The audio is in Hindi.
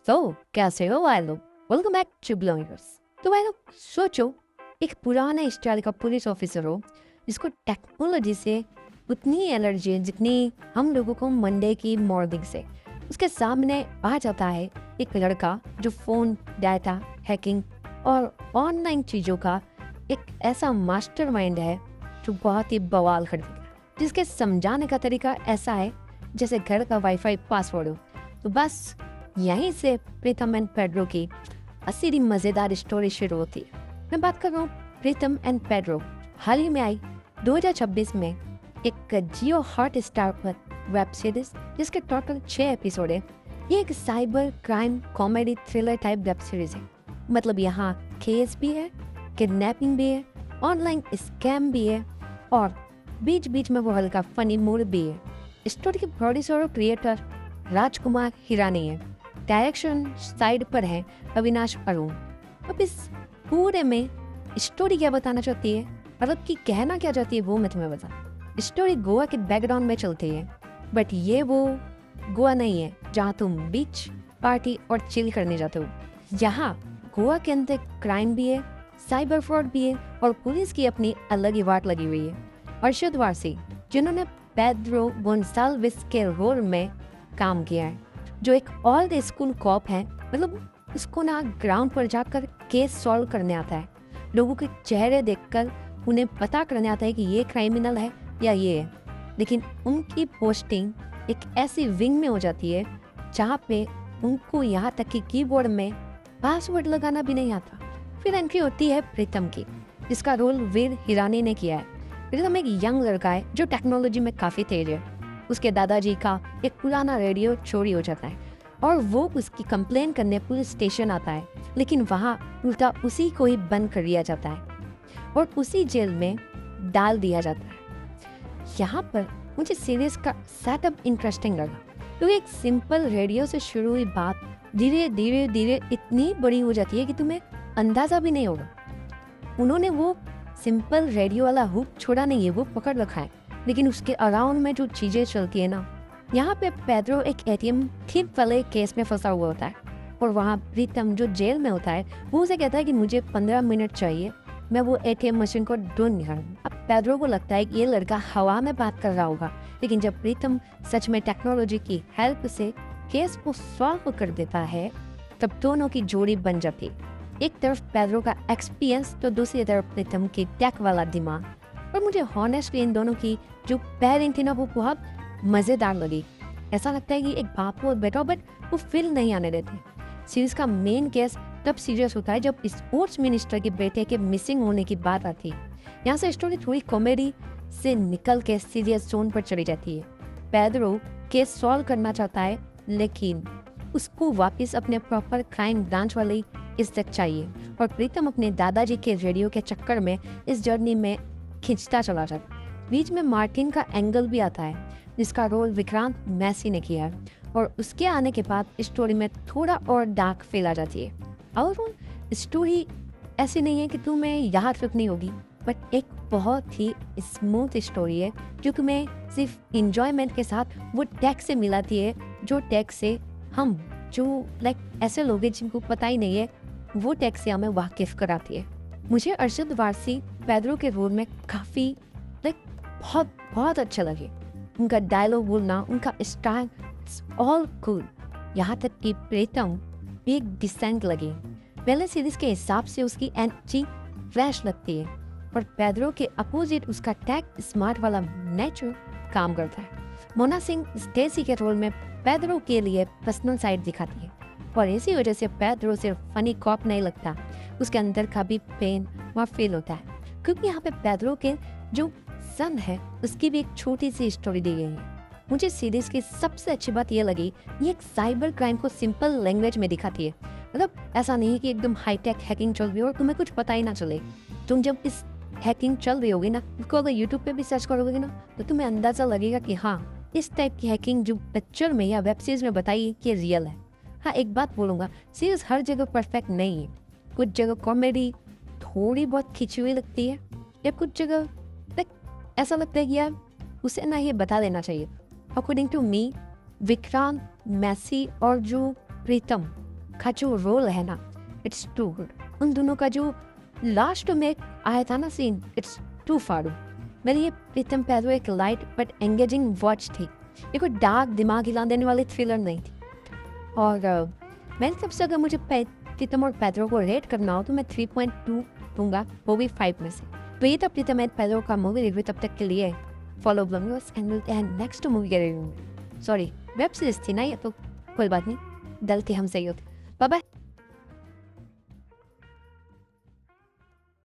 तो कैसे हो भाई लोग? Welcome back to bloggers. तो भाई लोग सोचो, एक पुराने स्टाइल का पुलिस ऑफिसर हो जिसको टेक्नोलॉजी से उतनी एलर्जी है जितनी हम लोगों को मंडे की मॉर्निंग से। उसके सामने आ जाता है एक लड़का जो फोन, डाटा, हैकिंग और ऑनलाइन चीज़ों का एक ऐसा मास्टरमाइंड है जो बहुत ही बवाल कर देगा, जिसके समझाने का तरीका ऐसा है जैसे घर का वाईफाई पासवर्ड हो। तो बस यहीं से प्रीतम एंड पेड्रो की असली मज़ेदार स्टोरी शुरू होती है। मैं बात कर रहा हूँ प्रीतम एंड पेड्रो। हाल ही में आई 2026 में एक जियो हॉट स्टार पर वेब सीरीज जिसके टोटल 6 एपिसोड है। ये एक cyber crime comedy thriller type web series है। मतलब यहाँ केस भी है, किडनैपिंग भी है, ऑनलाइन स्कैम भी है और बीच बीच में वो हल्का फनी मूड भी है। स्टोरी के प्रोड्यूसर और क्रिएटर राजकुमार हिरानी है। डायरेक्शन साइड पर है अविनाश अरुण। अब इस पूरे में स्टोरी क्या बताना चाहती है, मतलब कि कहना क्या चाहती है, वो मैं तुम्हें बता। स्टोरी गोवा के बैकग्राउंड में चलती है, बट ये वो गोवा नहीं है जहाँ तुम बीच पार्टी और चिल करने जाते हो। यहाँ गोवा के अंदर क्राइम भी है, साइबर फ्रॉड भी है और पुलिस की अपनी अलग ही वाट लगी हुई है। अर्शद वारसी जिन्होंने पेड्रो गोंसाल्विस के रोल में काम किया है, जो एक ओल्ड स्कूल कॉप है। मतलब उसको ना ग्राउंड पर जाकर केस सॉल्व करने आता है, लोगों के चेहरे देखकर उन्हें पता करने आता है कि ये क्रिमिनल है या ये है। लेकिन उनकी पोस्टिंग एक ऐसी विंग में हो जाती है जहाँ पे उनको यहाँ तक कि कीबोर्ड में पासवर्ड लगाना भी नहीं आता। फिर एंट्री होती है प्रीतम की, जिसका रोल वीर हिरानी ने किया है। प्रीतम एक यंग लड़का है जो टेक्नोलॉजी में काफ़ी तेज है। उसके दादाजी का एक पुराना रेडियो चोरी हो जाता है और वो उसकी कंप्लेन करने पुलिस स्टेशन आता है, लेकिन वहाँ उल्टा उसी को ही बंद कर दिया जाता है और उसी जेल में डाल दिया जाता है। यहाँ पर मुझे सीरीज का सेटअप इंटरेस्टिंग लगा, क्योंकि एक सिंपल रेडियो से शुरू हुई बात धीरे धीरे धीरे इतनी बड़ी हो जाती है कि तुम्हें अंदाजा भी नहीं होगा। उन्होंने वो सिंपल रेडियो वाला हुक छोड़ा नहीं है, वो पकड़ रखा है, लेकिन उसके अराउंड में जो चीज़ें चलती है ना। यहाँ पे पेड्रो एक एटीएम थीफ वाले केस में फंसा हुआ होता है और वहाँ प्रीतम जो जेल में होता है वो उसे कहता है कि मुझे 15 मिनट चाहिए, मैं वो एटीएम मशीन को ढूंढ निकालूं। अब पेड्रो को लगता है कि ये लड़का हवा में बात कर रहा होगा, लेकिन जब प्रीतम सच में टेक्नोलॉजी की हेल्प से केस को सॉल्व कर देता है तब दोनों की जोड़ी बन जाती। एक तरफ पेड्रो का एक्सपीरियंस तो दूसरी तरफ प्रीतम की टेक वाला दिमाग। और मुझे हॉनेस्टली इन दोनों की जो पेयरिंग थी ना वो बहुत मज़ेदार लगी। ऐसा लगता है कि एक बाप और बेटा, बट वो फील नहीं आने देते। सीरीज का मेन केस तब सीरियस होता है जब स्पोर्ट्स मिनिस्टर के बेटे के मिसिंग होने की बात आती है। यहाँ से स्टोरी थोड़ी कॉमेडी से निकल के सीरियस जोन पर चली जाती है। पेड्रो केस सॉल्व करना चाहता है, लेकिन उसको वापस अपने प्रॉपर क्राइम ब्रांच वाली इज्जत चाहिए और प्रीतम अपने दादाजी के रेडियो के चक्कर में इस जर्नी में खिंचता चला जाता। बीच में मार्टिन का एंगल भी आता है, जिसका रोल विक्रांत मैसी ने किया है और उसके आने के बाद स्टोरी में थोड़ा और डार्क फील आ जाती है। और स्टोरी ऐसी नहीं है कि तुम्हें याद रखनी होगी, बट एक बहुत ही स्मूथ स्टोरी है जो तुम्हें सिर्फ इंजॉयमेंट के साथ वो टेक से मिलाती है, जो टेक से हम जो ऐसे लोग हैं जिनको पता ही नहीं है वो टेक से हमें वाकिफ कराती है। मुझे अर्शद वारसी पेड्रो के रोल में काफ़ी बहुत बहुत अच्छे लगे। उनका डायलॉग बोलना, उनका स्टाइल, ऑल कूल। यहाँ तक कि प्रीतम भी एक डिसेंट लगी। पहले सीरीज के हिसाब से उसकी एनर्जी फ्रेश लगती है और पेड्रो के अपोजिट उसका टेक स्मार्ट वाला नेचर काम करता है। मोना सिंह स्टेसी के रोल में पेड्रो के लिए पर्सनल साइड दिखाती है और इसी वजह से पेड्रो सिर्फ फनी कॉप नहीं लगता, उसके अंदर का भी पेन वहाँ फील होता है। क्योंकि यहाँ पे पेड्रो के जो सन है उसकी भी एक छोटी सी स्टोरी दी गई है। मुझे सीरीज की सबसे अच्छी बात यह लगी, ये एक साइबर क्राइम को सिंपल लैंग्वेज में दिखाती है। मतलब ऐसा नहीं है कि एकदम हाईटेक हैकिंग चल रही हो और तुम्हें कुछ पता ही ना चले। तुम जब इस हैकिंग चल रही होगी ना, उसको अगर यूट्यूब पे भी सर्च करोगे ना, तो तुम्हें अंदाजा लगेगा कि हाँ, इस टाइप की हैकिंग जो पिक्चर में या वेब सीरीज में बताई है कि रियल है। हाँ, एक बात बोलूँगा, सीरीज हर जगह परफेक्ट नहीं है। कुछ जगह कॉमेडी थोड़ी बहुत खिंची हुई लगती है, या कुछ जगह ऐसा लगता है कि यार उसे ना ये बता देना चाहिए। According to me, Vikrant, Massey और जो प्रीतम, का जो रोल है ना, इट्स टू गुड। उन दोनों का जो लास्ट में आया था ना सीन, इट्स टू फाड़ू। मेरे ये प्रीतम पैदो एक लाइट बट एंगेजिंग वॉच थी, ये कोई डार्क दिमाग हिला देने वाली थ्रिलर नहीं थी। और मैंने सबसे अगर मुझे प्रीतम और पैदरो को रेट करना हो तो मैं 3.2 दूंगा, वो भी 5 में से। तो ये था प्रीतम एंड पैदरो का मूवी रिव्यू। तब तक के लिए फॉलो ब्लॉगर्स एंड मिलते हैं नेक्स्ट मूवी के रिव्यू में। सॉरी, वेब सीरीज थी ना ये, तो कोई बात नहीं, गलती हमसे ही होती। Bye bye.